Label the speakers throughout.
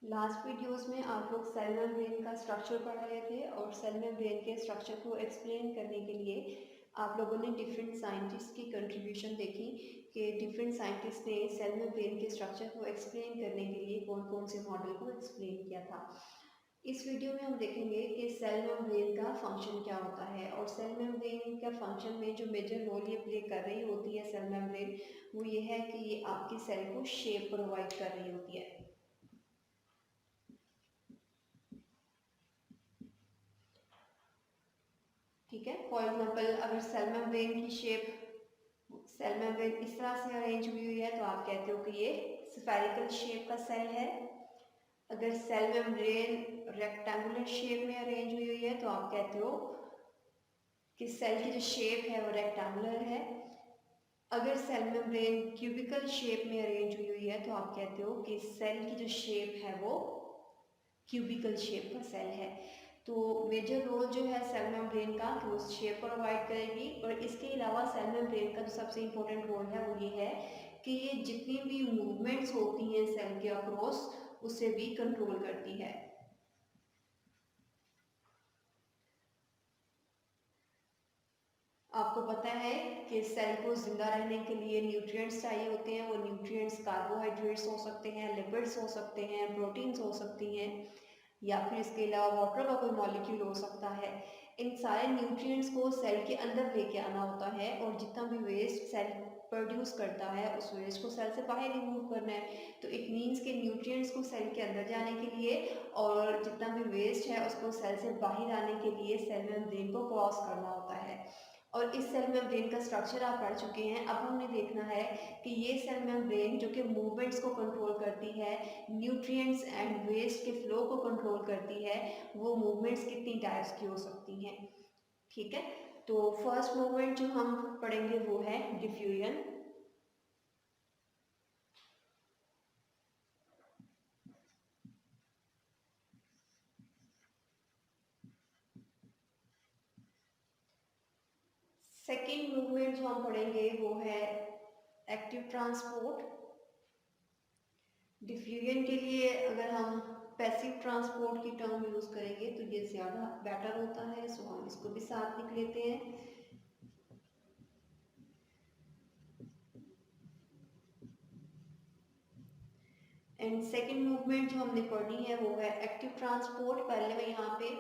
Speaker 1: Last videos में आप लोग सेल मेम्ब्रेन का स्ट्रक्चर पढ़ रहे थे और सेल मेम्ब्रेन के स्ट्रक्चर को एक्सप्लेन करने के लिए आप लोगों ने डिफरेंट साइंटिस्ट की कंट्रीब्यूशन देखी कि डिफरेंट साइंटिस्ट ने सेल मेम्ब्रेन के स्ट्रक्चर को एक्सप्लेन करने के लिए कौन कौन से मॉडल को एक्सप्लेन किया था। इस वीडियो में हम देखेंगे कि सेल मेम्ब्रेन का फंक्शन क्या होता है और सेल मेम्ब्रेन का फंक्शन में जो मेजर रोल ये प्ले कर रही होती है सेल मेम्ब्रेन, वो ये है कि ये आपकी सेल को शेप प्रोवाइड कर रही होती है। ठीक है, फॉर एग्जांपल अगर सेल मेम्ब्रेन की शेप सेल मेम्ब्रेन इस तरह से अरेंज हुई हुई है तो आप कहते हो कि ये स्फेरिकल शेप का सेल है। अगर सेल मेम्ब्रेन रेक्टेंगुलर शेप में अरेंज हुई हुई है तो आप कहते हो कि सेल की जो शेप है वो रेक्टेंगुलर है। अगर सेल मेम्ब्रेन क्यूबिकल शेप में अरेंज हुई हुई है तो आप कहते हो कि सेल की जो शेप है वो क्यूबिकल शेप का सेल है। तो मेजर रोल जो है सेल मेम्ब्रेन का कि वो शेप प्रोवाइड करेगी, और इसके अलावा सेल मेम्ब्रेन का जो सबसे इम्पोर्टेंट रोल है वो ये है कि ये जितनी भी मूवमेंट्स होती हैं सेल के अक्रॉस उसे भी कंट्रोल करती है। आपको पता है कि सेल को जिंदा रहने के लिए न्यूट्रिएंट्स चाहिए होते हैं। वो न्यूट्रिएंट्स कार्बोहाइड्रेट्स हो सकते हैं, लिपिड्स हो सकते हैं, प्रोटीन्स हो सकती हैं, या फिर इसके अलावा वाटर का कोई मॉलिक्यूल हो सकता है। इन सारे न्यूट्रिएंट्स को सेल के अंदर लेके आना होता है, और जितना भी वेस्ट सेल प्रोड्यूस करता है उस वेस्ट को सेल से बाहर रिमूव करना है। तो इट मीन्स के न्यूट्रिएंट्स को सेल के अंदर जाने के लिए और जितना भी वेस्ट है उसको सेल से बाहर आने के लिए सेल मेम्ब्रेन को क्रॉस करना होता है। और इस सेल मेम्ब्रेन का स्ट्रक्चर आप पढ़ चुके हैं। अब हमने देखना है कि ये सेल मेम्ब्रेन जो कि मूवमेंट्स को कंट्रोल करती है, न्यूट्रिएंट्स एंड वेस्ट के फ्लो को कंट्रोल करती है, वो मूवमेंट्स कितनी टाइप्स की हो सकती हैं। ठीक है, तो फर्स्ट मूवमेंट जो हम पढ़ेंगे वो है डिफ्यूजन। सेकेंड मूवमेंट जो हम पढ़ेंगे वो है एक्टिव ट्रांसपोर्ट। डिफ्यूजन के लिए अगर हम पैसिव ट्रांसपोर्ट की टर्म यूज करेंगे तो ये ज़्यादा बेटर होता है, सो हम इसको भी साथ लिख लेते हैं। एंड सेकेंड मूवमेंट जो हमने पढ़नी है वो है एक्टिव ट्रांसपोर्ट। पहले मैं यहाँ पे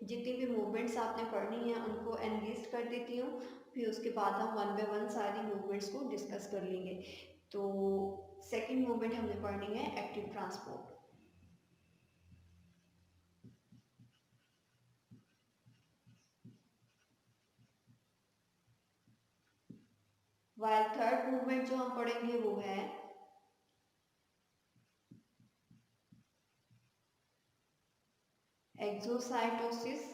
Speaker 1: जितनी भी मूवमेंट्स आपने पढ़नी है उनको एनलिस्ट कर देती हूँ, फिर उसके बाद हम वन बाय वन सारी मूवमेंट्स को डिस्कस कर लेंगे। तो सेकेंड मूवमेंट हमने पढ़नी है active transport. While third movement जो हम पढ़ेंगे वो है एक्सोसाइटोसिस।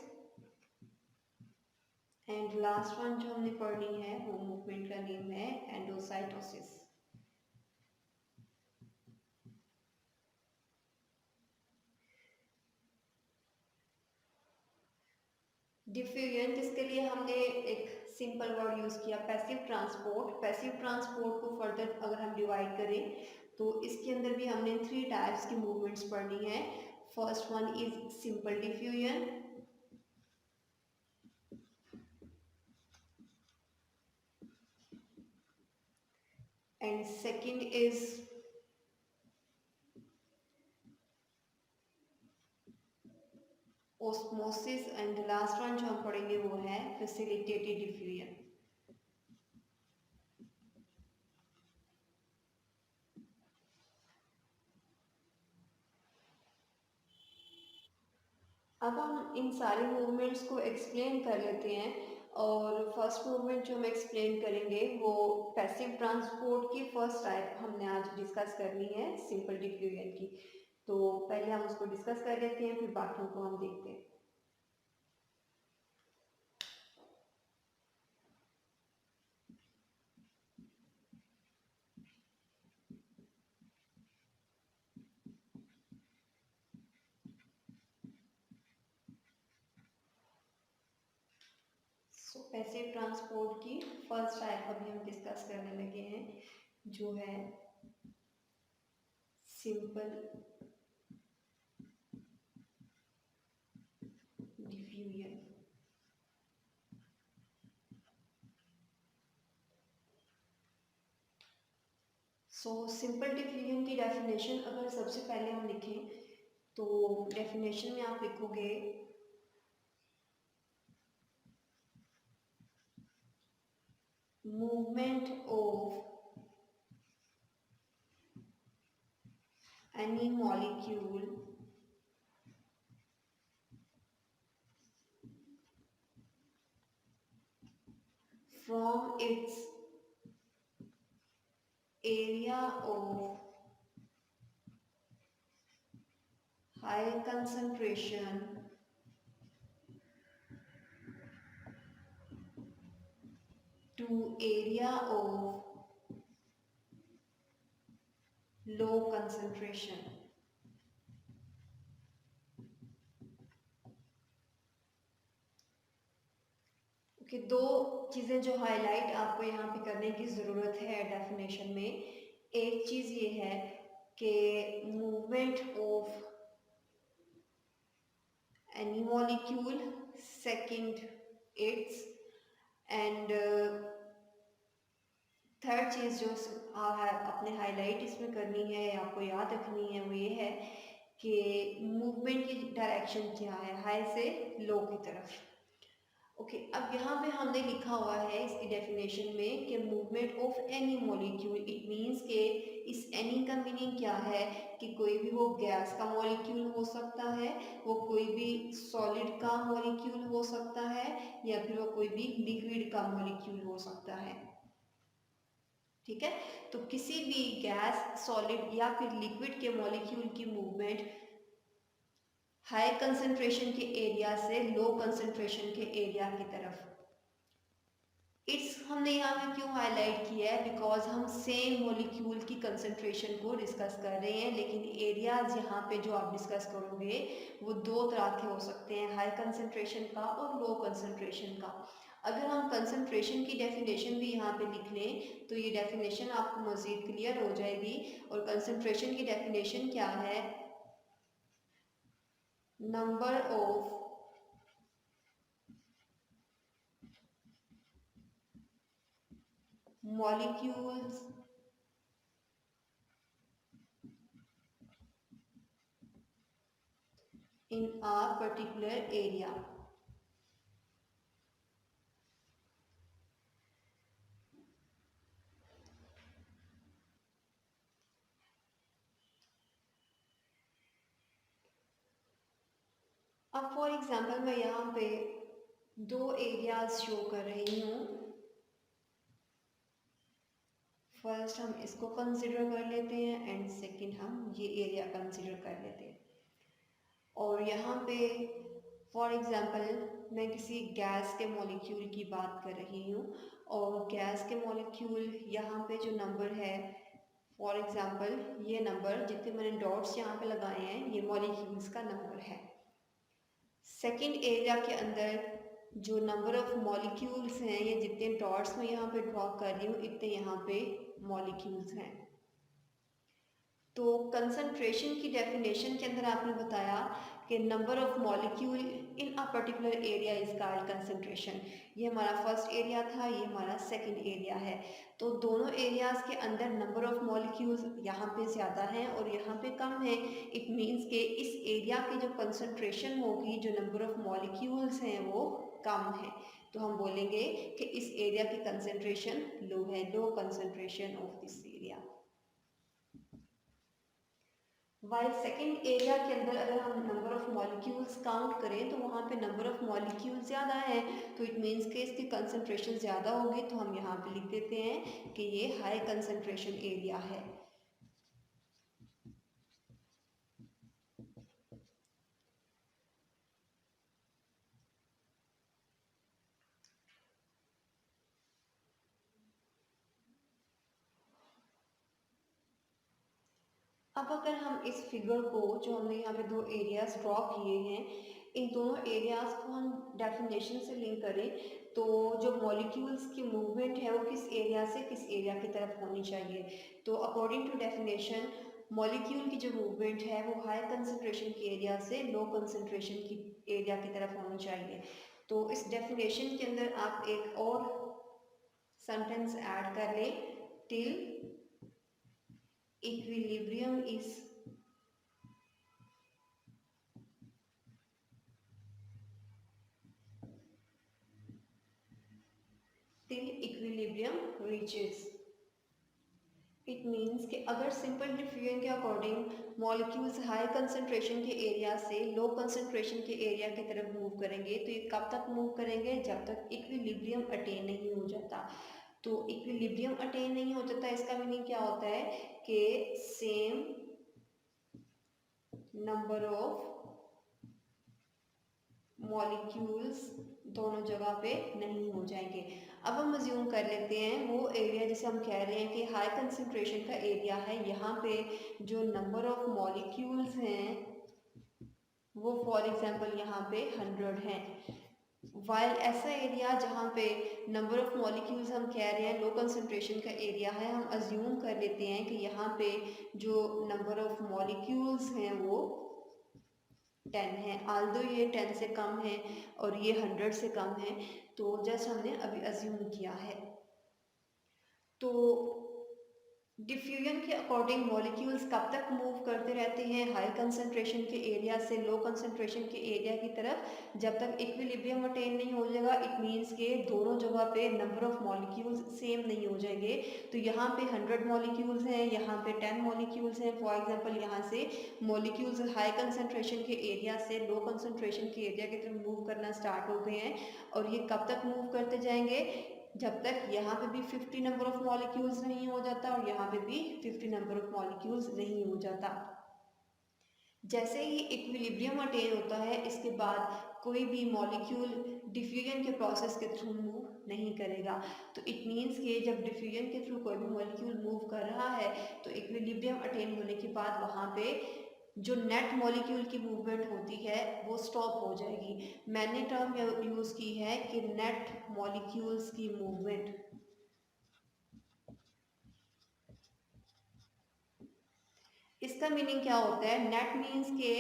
Speaker 1: एंड लास्ट वन जो हमने पढ़नी है वो मूवमेंट का नेम है एंडोसाइटोसिस। डिफ्यूजन जिसके लिए हमने एक सिंपल वर्ड यूज किया पैसिव ट्रांसपोर्ट। पैसिव ट्रांसपोर्ट को फर्दर अगर हम डिवाइड करें तो इसके अंदर भी हमने थ्री टाइप्स की मूवमेंट्स पढ़नी है। First one is simple diffusion, and second is osmosis, and last one जो हम पढ़ेंगे वो है फैसिलिटेटेड डिफ्यूजन। अब हम इन सारे मूवमेंट्स को एक्सप्लेन कर लेते हैं। और फर्स्ट मूवमेंट जो हम एक्सप्लेन करेंगे वो पैसिव ट्रांसपोर्ट की फर्स्ट टाइप हमने आज डिस्कस करनी है, सिंपल डिफ्यूजन की। तो पहले हम उसको डिस्कस कर लेते हैं, फिर बाकियों को हम देखते हैं। सो पैसिव ट्रांसपोर्ट की फर्स्ट टाइप अभी हम डिस्कस करने लगे हैं, जो है simple diffusion. So simple diffusion की डेफिनेशन अगर सबसे पहले हम लिखें तो डेफिनेशन में आप लिखोगे movement of any molecule from its area of high concentration to area of low concentration। Okay, दो चीज़ें जो हाईलाइट आपको यहाँ पे करने की ज़रूरत है डेफिनेशन में। एक चीज़ ये है कि movement of any molecule, second its, and third चीज़ जो अपने हाईलाइट इसमें करनी है, आपको याद रखनी है, वो ये है कि मूवमेंट की डायरेक्शन क्या है, हाई से लो की तरफ। ओके, अब यहाँ पे हमने लिखा हुआ है इसकी डेफिनेशन में कि movement of any molecule, it means कि इस एनी का मीनिंग क्या है कि कोई भी वो गैस का मॉलिक्यूल हो सकता है, वो कोई भी सॉलिड का मॉलिक्यूल हो सकता है, या फिर वो कोई भी लिक्विड का मॉलिक्यूल हो सकता है। ठीक है, तो किसी भी गैस, सॉलिड या फिर लिक्विड के मॉलिक्यूल की मूवमेंट हाई कंसंट्रेशन के एरिया से लो कंसंट्रेशन के एरिया की तरफ। इट्स हमने यहाँ पे क्यों हाईलाइट किया है, बिकॉज हम सेम मॉलिक्यूल की कंसंट्रेशन को डिस्कस कर रहे हैं, लेकिन एरियाज यहाँ पे जो आप डिस्कस करोगे वो दो तरह के हो सकते हैं, हाई कंसंट्रेशन का और लो कंसंट्रेशन का। अगर हम कंसंट्रेशन की डेफिनेशन भी यहाँ पे लिख लें तो ये डेफिनेशन आपको मज़ीद क्लियर हो जाएगी। और कंसंट्रेशन की डेफिनेशन क्या है, number of molecules in a particular area। अब फॉर एग्जांपल मैं यहाँ पे दो एरियाज शो कर रही हूँ। फर्स्ट हम इसको कंसिडर कर लेते हैं एंड सेकंड हम ये एरिया कंसिडर कर लेते हैं। और यहाँ पे फॉर एग्जांपल मैं किसी गैस के मॉलिक्यूल की बात कर रही हूँ, और गैस के मॉलिक्यूल यहाँ पे जो नंबर है, फॉर एग्जांपल ये नंबर जितने मैंने डॉट्स यहाँ पे लगाए हैं ये मॉलिक्यूल्स का नंबर है। सेकेंड एरिया के अंदर जो नंबर ऑफ मॉलिक्यूल्स हैं, ये जितने डॉट्स मैं यहाँ पे ड्रॉ कर रही हूँ इतने यहाँ पे मॉलिक्यूल्स हैं। तो कंसंट्रेशन की डेफिनेशन के अंदर आपने बताया कि number of molecule in a particular area is called concentration. ये हमारा फर्स्ट एरिया था, ये हमारा सेकंड एरिया है। तो दोनों एरियाज के अंदर नंबर ऑफ मॉलिक्यूल्स यहाँ पे ज़्यादा हैं और यहाँ पे कम है। इट मीन्स के इस एरिया की जो कंसंट्रेशन होगी, जो नंबर ऑफ मॉलिक्यूल्स हैं वो कम है। तो हम बोलेंगे कि इस एरिया की कंसंट्रेशन लो है, low concentration of this area. While second area के अंदर अगर हम नंबर ऑफ मॉलिक्यूल्स काउंट करें तो वहाँ पे नंबर ऑफ मॉलिक्यूल ज़्यादा है, तो इट मीन्स कि इसकी कंसंट्रेशन ज़्यादा होगी। तो हम यहाँ पे लिख देते हैं कि ये हाई कंसंट्रेशन एरिया है। अब अगर हम इस फिगर को, जो हमने यहाँ पे दो एरियाज ड्रॉ किए हैं, इन दोनों एरियाज को हम डेफिनेशन से लिंक करें तो जो मॉलिक्यूल्स की मूवमेंट है वो किस एरिया से किस एरिया की तरफ होनी चाहिए। तो अकॉर्डिंग टू डेफिनेशन मॉलिक्यूल की जो मूवमेंट है वो हाई कंसंट्रेशन की एरिया से लो कंसंट्रेशन की एरिया की तरफ होनी चाहिए। तो इस डेफिनेशन के अंदर आप एक और सेंटेंस ऐड कर लें, till equilibrium is till equilibrium reaches. It means कि अगर सिंपल डिफ्यूजन के अकॉर्डिंग मॉलिक्यूल्स हाई कंसंट्रेशन के एरिया से लो कंसंट्रेशन के एरिया की तरफ मूव करेंगे, तो ये कब तक मूव करेंगे, जब तक इक्विलिब्रियम अटेन नहीं हो जाता। तो इक्विलिब्रियम अटेन नहीं हो जाता, इसका मीनिंग क्या होता है कि सेम नंबर ऑफ मॉलिक्यूल्स दोनों जगह पे नहीं हो जाएंगे। अब हम अज्यूम कर लेते हैं वो एरिया, जैसे हम कह रहे हैं कि हाई कंसंट्रेशन का एरिया है, यहाँ पे जो नंबर ऑफ मॉलिक्यूल्स हैं वो फॉर एग्जांपल यहाँ पे 100 हैं। वाइल ऐसा एरिया जहाँ पे नंबर ऑफ मॉलिक्यूल्स हम कह रहे हैं लो कंसंट्रेशन का एरिया है, हम अज्यूम कर लेते हैं कि यहाँ पे जो नंबर ऑफ मॉलिक्यूल्स हैं वो 10 है। आल्दो ये 10 से कम है और ये 100 से कम है, तो जस्ट हमने अभी अज्यूम किया है। तो डिफ्यूजन के अकॉर्डिंग मॉलिक्यूल्स कब तक मूव करते रहते हैं हाई कंसंट्रेशन के एरिया से लो कंसंट्रेशन के एरिया की तरफ, जब तक इक्विलिब्रियम अटेन नहीं हो जाएगा। इट मीन्स के दोनों जगह पे नंबर ऑफ मॉलिक्यूल्स सेम नहीं हो जाएंगे। तो यहाँ पे 100 मॉलिक्यूल्स हैं, यहाँ पे 10 मॉलिक्यूल्स हैं। फॉर एग्जांपल यहाँ से मॉलिक्यूल्स हाई कंसंट्रेशन के एरिया से लो कंसंट्रेशन के एरिया की तरफ मूव करना स्टार्ट हो गए हैं, और ये कब तक मूव करते जाएंगे, जब तक यहाँ पे भी 50 नंबर ऑफ मॉलिक्यूल्स नहीं हो जाता और यहाँ पे भी 50 नंबर ऑफ मॉलिक्यूल्स नहीं हो जाता। जैसे ही इक्विलिब्रियम अटेन होता है, इसके बाद कोई भी मॉलिक्यूल डिफ्यूजन के प्रोसेस के थ्रू मूव नहीं करेगा। तो इट मीन्स कि जब डिफ्यूजन के थ्रू कोई भी मॉलिक्यूल मूव कर रहा है तो इक्विलिब्रियम अटेन होने के बाद वहाँ पे जो नेट मॉलिक्यूल की मूवमेंट होती है वो स्टॉप हो जाएगी। मैंने टर्म यूज़ की है कि नेट मॉलिक्यूल्स की मूवमेंट। इसका मीनिंग क्या होता है, नेट मीन्स के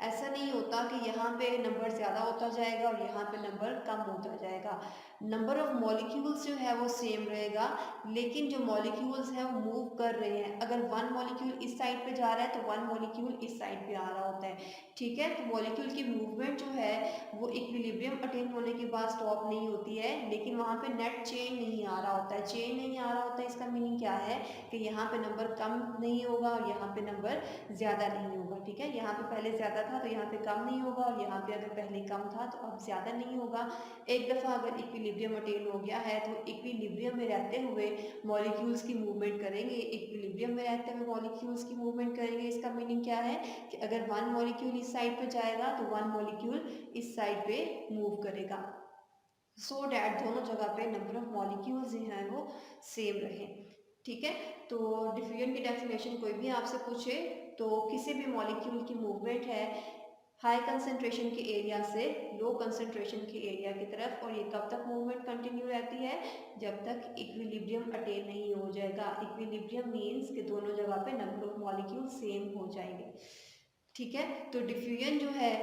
Speaker 1: ऐसा नहीं होता कि यहाँ पे नंबर ज़्यादा होता जाएगा और यहाँ पे नंबर कम होता जाएगा। नंबर ऑफ मॉलिक्यूल्स जो है वो सेम रहेगा, लेकिन जो मॉलिक्यूल्स हैं वो मूव कर रहे हैं। अगर वन मॉलिक्यूल इस साइड पे जा रहा है तो वन मॉलिक्यूल इस साइड पे आ रहा होता है, ठीक है। तो मॉलिक्यूल की मूवमेंट जो है वो इक्विलिब्रियम अटेन होने के बाद स्टॉप नहीं होती है, लेकिन वहाँ पे नेट चेंज नहीं आ रहा होता है। चेंज नहीं आ रहा होता है, इसका मीनिंग क्या है कि यहाँ पे नंबर कम नहीं होगा और यहाँ पे नंबर ज़्यादा नहीं होगा, ठीक है। यहाँ पे पहले ज़्यादा था तो यहाँ पे कम नहीं होगा, और यहाँ पे अगर पहले कम था तो अब ज़्यादा नहीं होगा। एक दफ़ा अगर इक्विलिब्रियम अटेन हो गया है तो इक्विलिब्रियम में रहते हुए मॉलिक्यूल्स की मूवमेंट करेंगे। इक्विलिब्रियम में रहते हुए मॉलिक्यूल्स की मूवमेंट करेंगे, इसका मीनिंग क्या है कि अगर वन मॉलिक्यूल इस साइड पे जाएगा तो वन मॉलिक्यूल इस साइड पे मूव करेगा, सो डैट दोनों जगह पे नंबर ऑफ मॉलिक्यूल्स जो हैं वो सेम रहे, ठीक है। तो डिफ्यूजन की डेफिनेशन कोई भी आपसे पूछे तो किसी भी मॉलिक्यूल की मूवमेंट है हाई कंसंट्रेशन के एरिया से लो कंसंट्रेशन के एरिया की तरफ, और ये कब तक मूवमेंट कंटिन्यू रहती है, जब तक इक्विलिब्रियम अटेन नहीं हो जाएगा। इक्विलिब्रियम मीन्स कि दोनों जगह पे नंबर ऑफ मॉलिक्यूल सेम हो जाएंगे, ठीक है। तो डिफ्यूजन जो है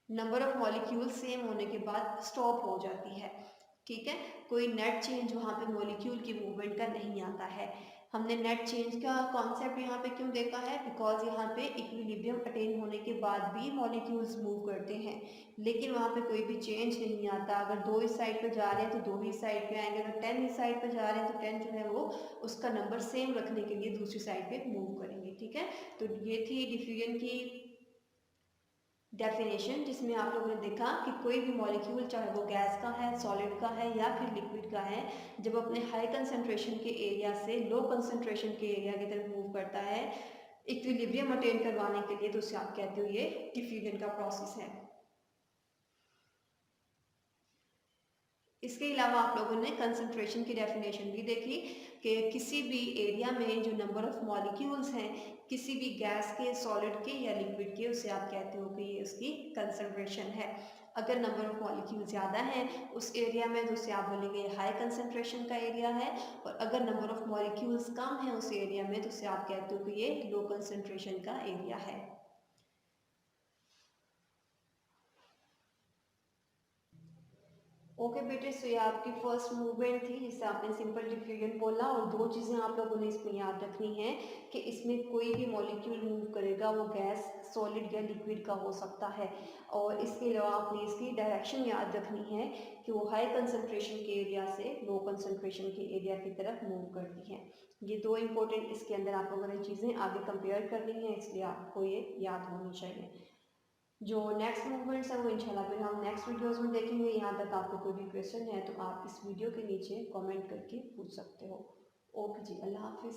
Speaker 1: नंबर ऑफ मॉलिक्यूल सेम होने के बाद स्टॉप हो जाती है, ठीक है। कोई नेट चेंज वहाँ पे मॉलिक्यूल की मूवमेंट का नहीं आता है। हमने नेट चेंज का कॉन्सेप्ट यहाँ पे क्यों देखा है, बिकॉज यहाँ पे इक्विलिब्रियम अटेन होने के बाद भी मॉलिक्यूल्स मूव करते हैं, लेकिन वहाँ पे कोई भी चेंज नहीं आता। अगर दो इस साइड पे जा रहे हैं तो दो ही साइड पे आएंगे, अगर 10 इस साइड पे जा रहे हैं तो 10 जो है वो उसका नंबर सेम रखने के लिए दूसरी साइड पे मूव करेंगे, ठीक है। तो ये थी डिफ्यूजन की डेफिनेशन, जिसमें आप लोगों ने देखा कि कोई भी मॉलिक्यूल चाहे वो गैस का है, सॉलिड का है या फिर लिक्विड का है, जब अपने हाई कंसंट्रेशन के एरिया से लो कंसंट्रेशन के एरिया की तरफ मूव करता है इक्विलिब्रियम अटेन करवाने के लिए, तो उसे आप कहते हो ये डिफ्यूजन का प्रोसेस है। इसके अलावा आप लोगों ने कंसंट्रेशन की डेफिनेशन भी देखी कि किसी भी एरिया में जो नंबर ऑफ मॉलिक्यूल्स हैं किसी भी गैस के, सॉलिड के या लिक्विड के, उसे आप कहते हो कि ये उसकी कंसंट्रेशन है। अगर नंबर ऑफ मॉलिक्यूल ज़्यादा है उस एरिया में तो उसे आप बोलेंगे हाई कंसंट्रेशन का एरिया है, और अगर नंबर ऑफ मॉलिक्यूल्स कम है उस एरिया में तो उसे आप कहते हो कि ये लो कंसंट्रेशन का एरिया है। ओके बेटे, सो ये आपकी फर्स्ट मूवमेंट थी जिससे आपने सिंपल डिफ्यूजन बोला, और दो चीज़ें आप लोगों ने इसमें याद रखनी है कि इसमें कोई भी मॉलिक्यूल मूव करेगा वो गैस, सॉलिड या लिक्विड का हो सकता है, और इसके अलावा आपने इसकी डायरेक्शन याद रखनी है कि वो हाई कंसंट्रेशन के एरिया से लो कंसंट्रेशन के एरिया की तरफ मूव करती है। ये दो इंपॉर्टेंट इसके अंदर आप लोगों ने चीज़ें आगे कंपेयर करनी है, इसलिए आपको ये याद होनी चाहिए। जो नेक्स्ट मूवमेंट्स हैं वो इंशाल्लाह फिर हम नेक्स्ट वीडियोस में देखेंगे। यहाँ तक आपको कोई भी क्वेश्चन है तो आप इस वीडियो के नीचे कमेंट करके पूछ सकते हो। ओके जी, अल्लाह हाफिज़।